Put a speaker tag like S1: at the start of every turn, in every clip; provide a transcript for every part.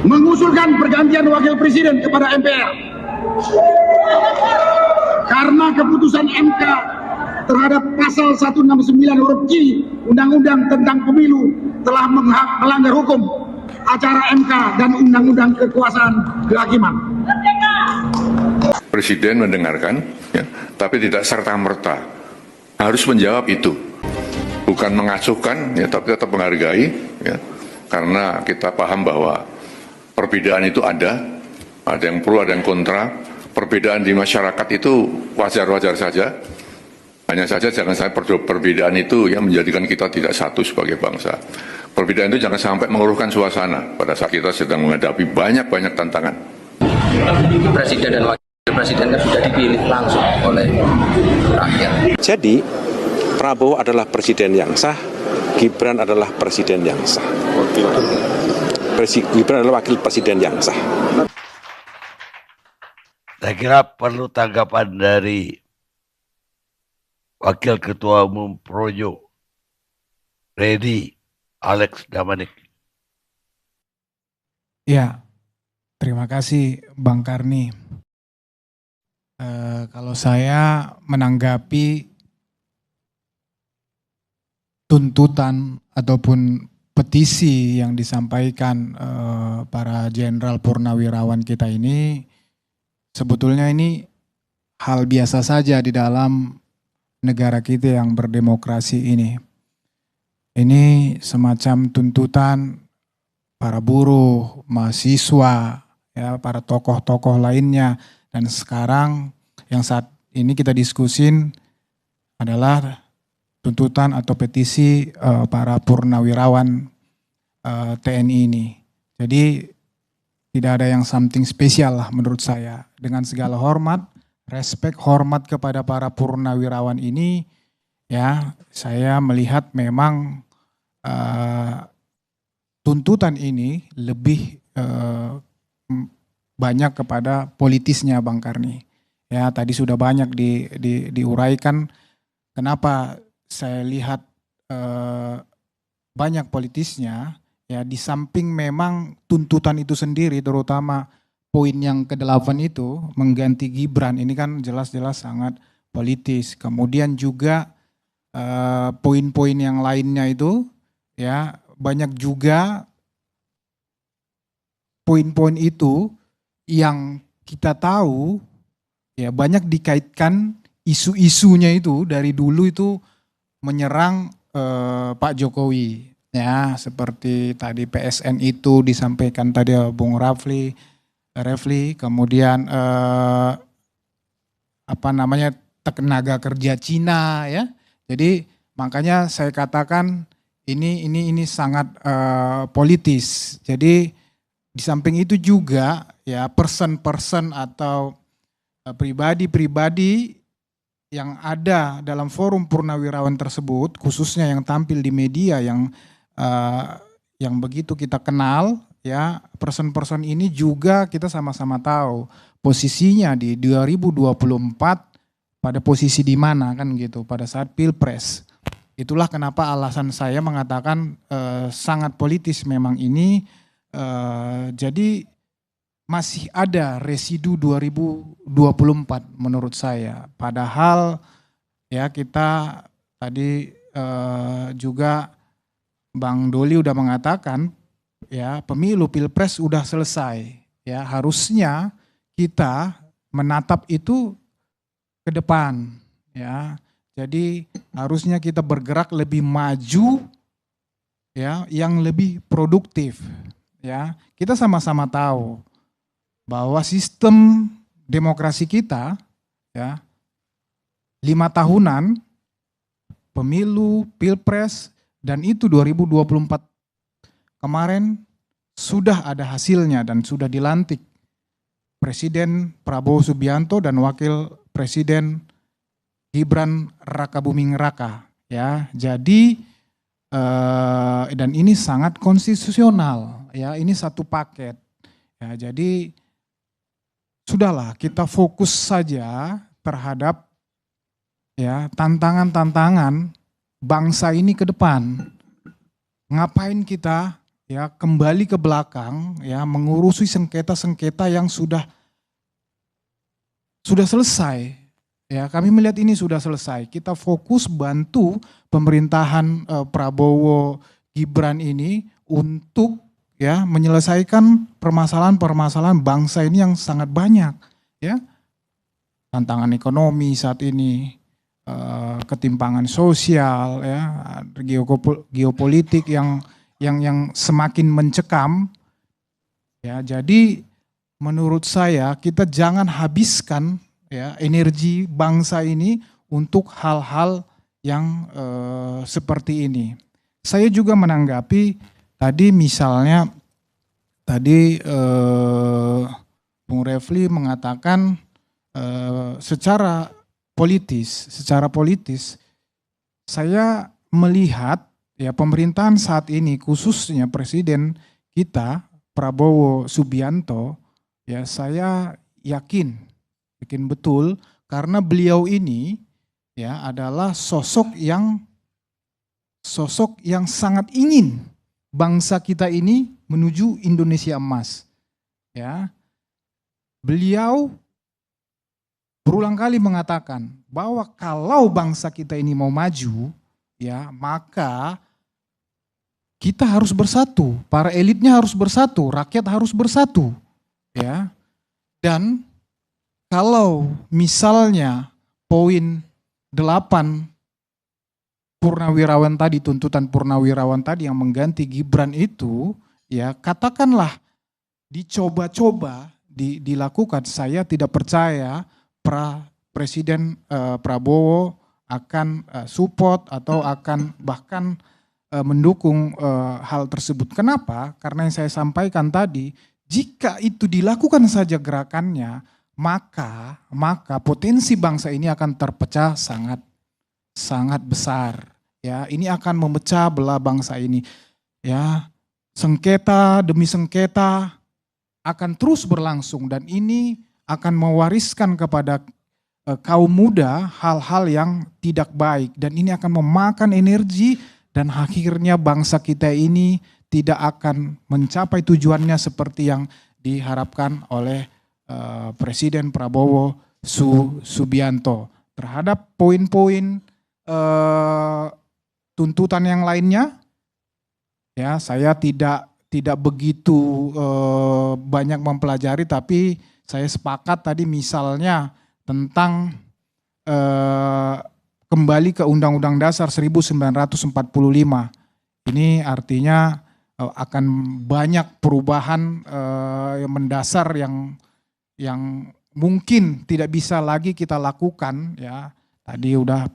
S1: mengusulkan pergantian wakil presiden kepada MPR karena keputusan MK terhadap pasal 169 huruf Q Undang-Undang tentang Pemilu telah melanggar hukum acara MK dan Undang-Undang Kekuasaan Kehakiman.
S2: Presiden mendengarkan, ya, tapi tidak serta-merta harus menjawab itu, bukan mengacuhkan, ya, tapi tetap menghargai, ya, karena kita paham bahwa perbedaan itu ada yang pro, ada yang kontra. Perbedaan di masyarakat itu wajar-wajar saja. Hanya saja jangan sampai perbedaan itu yang menjadikan kita tidak satu sebagai bangsa. Perbedaan itu jangan sampai mengeruhkan suasana pada saat kita sedang menghadapi banyak-banyak tantangan.
S3: Presiden dan wakil presiden kan sudah dipilih langsung oleh rakyat.
S4: Jadi Prabowo adalah presiden yang sah, Gibran adalah presiden yang sah. Gibran adalah wakil presiden yang sah.
S5: Saya kira perlu tanggapan dari Wakil Ketua Umum Projo, Reddy Alex Damanik.
S6: Ya, terima kasih Bang Karni. Kalau saya menanggapi tuntutan ataupun petisi yang disampaikan para jenderal purnawirawan kita ini, sebetulnya ini hal biasa saja di dalam negara kita yang berdemokrasi ini. Ini semacam tuntutan para buruh, mahasiswa, ya, para tokoh-tokoh lainnya. Dan sekarang yang saat ini kita diskusin adalah tuntutan atau petisi para purnawirawan TNI ini. Jadi tidak ada yang something spesial lah menurut saya. Dengan segala hormat, respek, hormat kepada para purnawirawan ini, ya, saya melihat memang tuntutan ini lebih banyak kepada politisnya Bang Karni. Ya, tadi sudah banyak diuraikan kenapa saya lihat banyak politisnya. Ya, di samping memang tuntutan itu sendiri, terutama poin yang ke-8 itu mengganti Gibran, ini kan jelas-jelas sangat politis. Kemudian juga poin-poin yang lainnya itu, ya, banyak juga poin-poin itu yang kita tahu, ya, banyak dikaitkan isu-isunya itu dari dulu itu menyerang Pak Jokowi. Ya, seperti tadi PSN itu disampaikan tadi Bung Refli, kemudian tenaga kerja Cina, ya. Jadi makanya saya katakan ini sangat politis. Jadi di samping itu juga, ya, person-person atau pribadi-pribadi yang ada dalam forum purnawirawan tersebut, khususnya yang tampil di media yang begitu kita kenal, ya, person-person ini juga kita sama-sama tahu posisinya di 2024 pada posisi di mana, kan gitu, pada saat Pilpres. Itulah kenapa alasan saya mengatakan sangat politis memang ini. Jadi masih ada residu 2024 menurut saya. Padahal, ya, kita tadi juga Bang Doli udah mengatakan, ya, pemilu Pilpres udah selesai. Ya, harusnya kita menatap itu ke depan, ya. Jadi harusnya kita bergerak lebih maju, ya, yang lebih produktif, ya. Kita sama-sama tahu bahwa sistem demokrasi kita, ya, 5 tahunan pemilu, Pilpres, dan itu 2024 kemarin sudah ada hasilnya dan sudah dilantik Presiden Prabowo Subianto dan Wakil Presiden Gibran Rakabuming Raka, ya. Jadi dan ini sangat konstitusional, ya, ini satu paket, ya. Jadi sudahlah, kita fokus saja terhadap, ya, tantangan-tantangan bangsa ini ke depan. Ngapain kita ya kembali ke belakang, ya mengurusi sengketa-sengketa yang sudah selesai. Ya, kami melihat ini sudah selesai. Kita fokus bantu pemerintahan Prabowo Gibran ini untuk ya menyelesaikan permasalahan-permasalahan bangsa ini yang sangat banyak, ya. Tantangan ekonomi saat ini, ketimpangan sosial, ya, geopolitik yang semakin mencekam. Ya, jadi menurut saya kita jangan habiskan ya energi bangsa ini untuk hal-hal yang seperti ini. Saya juga menanggapi tadi misalnya tadi Bung Refli mengatakan secara politis saya melihat ya pemerintahan saat ini khususnya presiden kita Prabowo Subianto ya saya yakin betul karena beliau ini ya adalah sosok yang sangat ingin bangsa kita ini menuju Indonesia emas. Ya. Beliau berulang kali mengatakan bahwa kalau bangsa kita ini mau maju, ya, maka kita harus bersatu, para elitnya harus bersatu, rakyat harus bersatu, ya. Dan kalau misalnya poin 8 Purnawirawan tadi, tuntutan Purnawirawan tadi yang mengganti Gibran itu, ya katakanlah dicoba-coba dilakukan, saya tidak percaya Presiden Prabowo akan support atau akan bahkan mendukung hal tersebut. Kenapa? Karena yang saya sampaikan tadi, jika itu dilakukan saja gerakannya, maka potensi bangsa ini akan terpecah sangat besar. Ya, ini akan memecah belah bangsa ini. Ya, sengketa demi sengketa akan terus berlangsung dan ini akan mewariskan kepada kaum muda hal-hal yang tidak baik dan ini akan memakan energi dan akhirnya bangsa kita ini tidak akan mencapai tujuannya seperti yang diharapkan oleh Presiden Prabowo Subianto. Terhadap poin-poin tuntutan yang lainnya, ya saya tidak begitu banyak mempelajari, tapi saya sepakat tadi misalnya tentang kembali ke Undang-Undang Dasar 1945. Ini artinya akan banyak perubahan yang mendasar yang mungkin tidak bisa lagi kita lakukan, ya. Tadi udah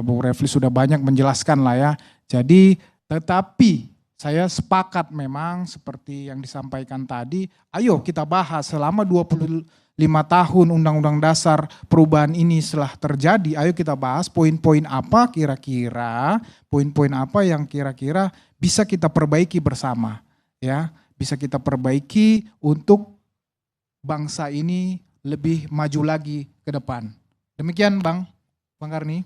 S6: Bung Refli sudah banyak menjelaskan lah ya. Jadi tetapi saya sepakat memang seperti yang disampaikan tadi, ayo kita bahas selama 25 tahun Undang-Undang Dasar perubahan ini setelah terjadi, ayo kita bahas poin-poin apa kira-kira, poin-poin apa yang kira-kira bisa kita perbaiki bersama, ya, bisa kita perbaiki untuk bangsa ini lebih maju lagi ke depan. Demikian Bang Karni.